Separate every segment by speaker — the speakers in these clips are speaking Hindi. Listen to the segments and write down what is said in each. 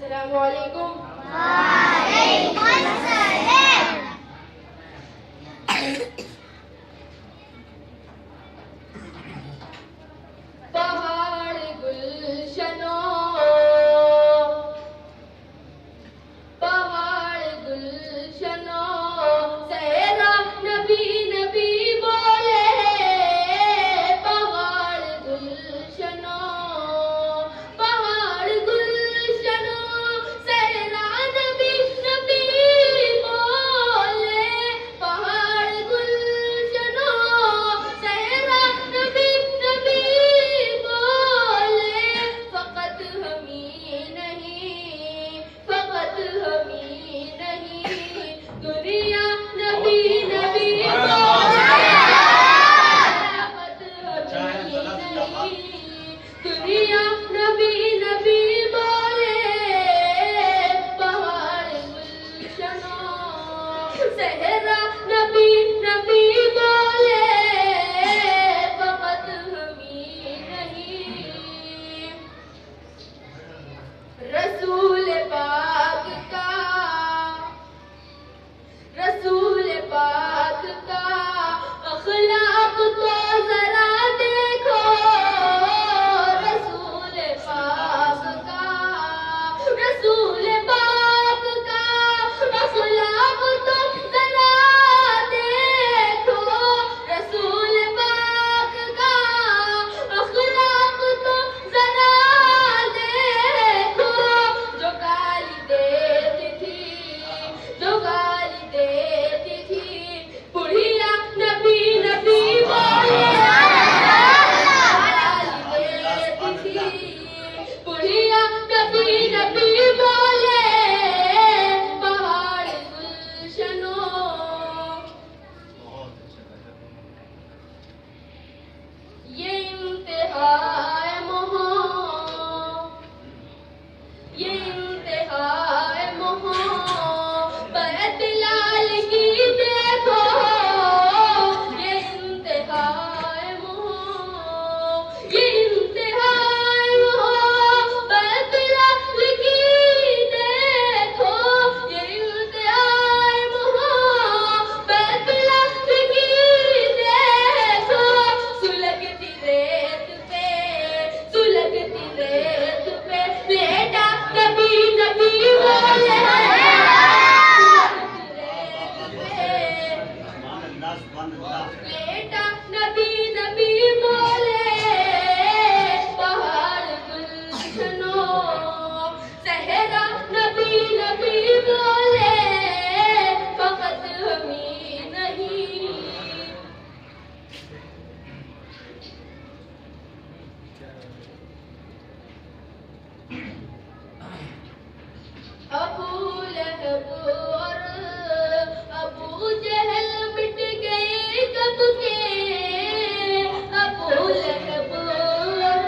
Speaker 1: अस्सलामुअलैकुम। पहाड़ गुलशनो, पहाड़ गुलशनो, सहरा नबी नबी बोले। पहाड़ गुलशनो, पहाड़ गुलशनो, सहरा नबी नबी बोले। पहाड़ गुलशनो, सहरा नबी नबी बोले। फकत हमी नहीं, फकत हमी नहीं, दुनिया नबी नबी बोले। फकत हमी नहीं, दुनिया नबी नबी बोले। पहाड़ गुलशनो, सहरा नबी नबी बोले। फकत हमी नहीं, रसूल पाक का, रसूल पाक का अखलाक तो जरा देखो। रसूल पाक का, रसूल पाक का अखलाक तो जरा देखो। रसूल पाक का अखलाक तो जरा देखो। जो गाली देती थी, जो गाली देती थी, बुढ़िया नबी नबी बोले। गाली देती थी, बुढ़िया नबी नबी बोले। पहाड़ गुलशनो, ये इंतहाए मोह, ये इंतहाए मोह, बैत लाल की देखो। ये इंतहाए मोह, ये इंतहाए मोह, बैत लाल की देखो। ये इंतहाए मोह, बैत लाल की देखो। सुलगती रेत पे, सुलगती रेत पे, लेटा नबी नबी बोले। सुलगती रेत पे, लेटा नबी नबी बोले। पहाड़ गुलशनो, सहरा नबी नबी बोले। फकत हमी नहीं, अबू लहब और अबू जहल मिट गए कब के। अबू लहब और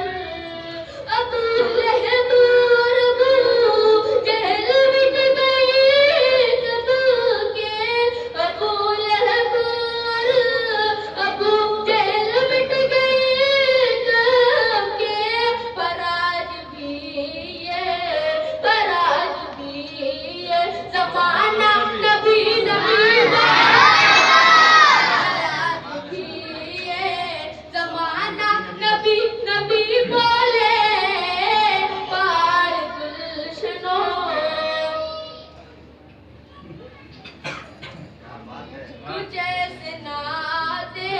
Speaker 1: अबू लहब और अबू जहल मिट गए कब के। अबू लहब और अबू जहल मिट गए कब के। पर आज भी ये, पर आज भी ये ज़माना नबी नबी बोले। आज भी ये ज़माना नबी नबी बोले। पहाड़ गुलशनो, कुछ ऐसे नाते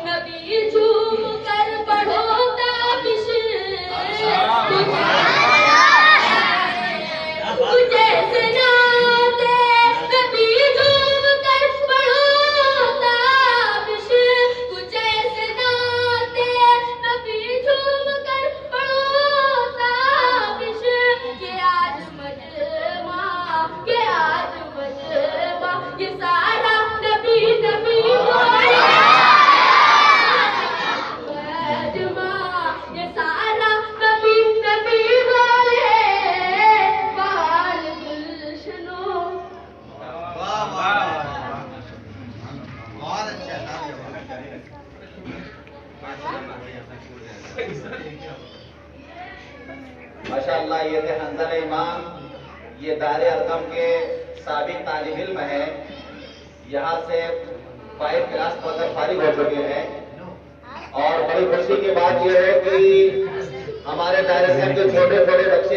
Speaker 1: नबी झूम कर पढ़ो ताबिश। कुछ ऐसे नाते नबी झूम कर पढ़ो ताबिश। कुछ ऐसे नाते नबी झूम कर पढ़ो ताबिश। ये आज मजमा, ये आज मजमा, ये सारा नबी नबी बोले। मजमा, ये सारा नबी नबी बोले। पहाड़ गुलशनो,
Speaker 2: बहुत अच्छा था।
Speaker 3: माशाअल्लाह ये थे हंजल इमाम
Speaker 2: ये दारे अलकम के साबिक तालिब इल्म हैं, यहाँ से 5 क्लास पढ़कर फारिग हो चुके हैं। और बड़ी खुशी की बात यह है कि हमारे दायरे के छोटे छोटे बच्चे